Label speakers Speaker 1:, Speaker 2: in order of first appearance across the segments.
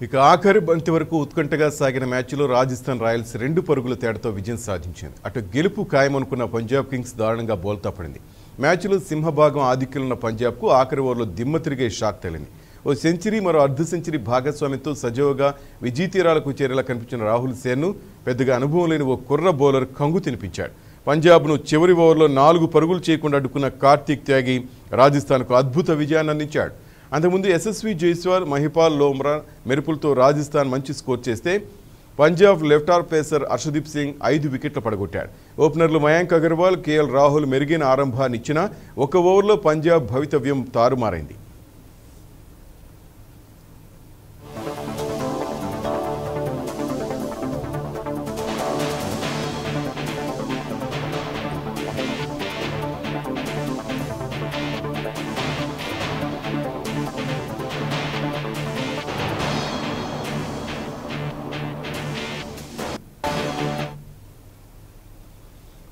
Speaker 1: ఇక ఆఖరి బంతి వరకు ఉత్కంఠగా సాగిన మ్యాచ్లో రాజస్థాన్ రాయల్స్ 2 పరుగుల తేడాతో విజయం సాధించింది. అటు గెలుపు ఖాయమనుకున్న పంజాబ్ కింగ్స్ దారుణంగా బోల్తా పడింది. మ్యాచ్లో సింహభాగం ఆధిక్యంలో పంజాబ్కు ఆఖరి ఓవర్లో దిమ్మ తిరిగే షాక్ తగిలింది. ఓ సెంచరీ మరో అర్ధ సెంచరీ భాగస్వామ్యంతో సజీవంగా విజయతీరాలకు చేరేలా కనిపించిన రాహుల్ సేన్ను పెద్దగా అనుభవం లేని ఓ కుర్ర బౌలర్ కంగు తినిపించాడు. పంజాబ్ను చివరి ఓవర్లో 4 పరుగులు చేయకుండా అడ్డుకున్న కార్తీక్ త్యాగి రాజస్థాన్కు అద్భుత విజయాన్ని అందించాడు. అంతకుముందు యశస్వి జైస్వాల్, మహిపాల్ లోమ్రా మెరుపులతో రాజస్థాన్ మంచి స్కోర్ చేస్తే Punjab left arm pacer Harshdeep Singh 5 వికెట్లు పడగొట్టాడు. ఓపెనర్లు మయాంక్ అగర్వాల్, కేఎల్ రాహుల్ మెరుగైన ఆరంభాన్ని ఇచ్చినా 1 ఓవర్లో పంజాబ్ భవితవ్యం తారుమారైంది.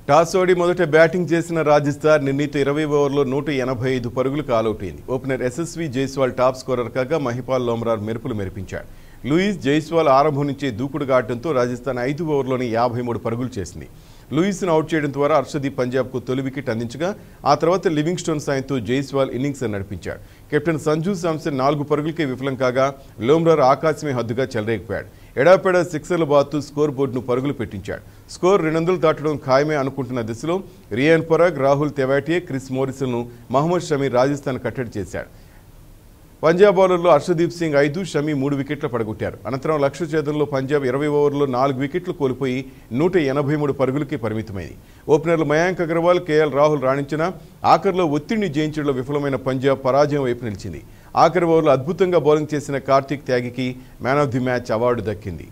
Speaker 1: టాస్ ఓడి మొదట బ్యాటింగ్ చేసిన రాజస్థాన్ నిర్ణీత 20 ఓవర్లో 185 పరుగులకు ఆలౌట్ అయింది. Opener Yashasvi Jaiswal top scorer కాగా మహిపాల్ లోమ్రా మెరుపులు మెరిపించాడు. లూయిస్ జైస్వాల్ ఆరంభం నుంచే దూకుడుగా ఆడటంతో రాజస్థాన్ 5 ఓవర్లోనే 53 పరుగులు చేసింది. లూయిస్ను అవుట్ చేయడం ద్వారా హర్షదీప్ పంజాబ్కు తొలి వికెట్ అందించగా ఆ తర్వాత లివింగ్స్టోన్ సాయంతో జైస్వాల్ ఇన్నింగ్స్ నడిపించాడు. కెప్టెన్ సంజు శాంసన్ 4 పరుగులకే విఫలం కాగా లోమ్రా ఆకాశమే హద్దుగా చెలరేగిపోయాడు. ఎడాపెడా సిక్సర్లు బాతు స్కోర్ బోర్డును పరుగులు పెట్టించాడు. స్కోర్ 200 దాటడం ఖాయమే అనుకుంటున్న దిశలో రియాన్ పరాగ్, రాహుల్ తెవాటియే, క్రిస్ మోరిసన్ను మహమ్మద్ షమీ రాజస్థాన్ కట్టడి చేశాడు. పంజాబ్ బౌలర్లో హర్షదీప్ సింగ్ 5, షమీ 3 వికెట్లు పడగొట్టారు. అనంతరం లక్ష్య ఛేదనలో పంజాబ్ 20 ఓవర్లో 4 వికెట్లు కోల్పోయి 183 పరుగులకి పరిమితమైంది. ఓపెనర్లు మయాంక్ అగర్వాల్, కేఎల్ రాహుల్ రాణించిన ఆఖరిలో ఒత్తిడిని జయించడంలో విఫలమైన పంజాబ్ పరాజయం వైపు నిలిచింది. ఆఖరి ఓవర్లో అద్భుతంగా బౌలింగ్ చేసిన కార్తీక్ త్యాగికి man of the match award దక్కింది.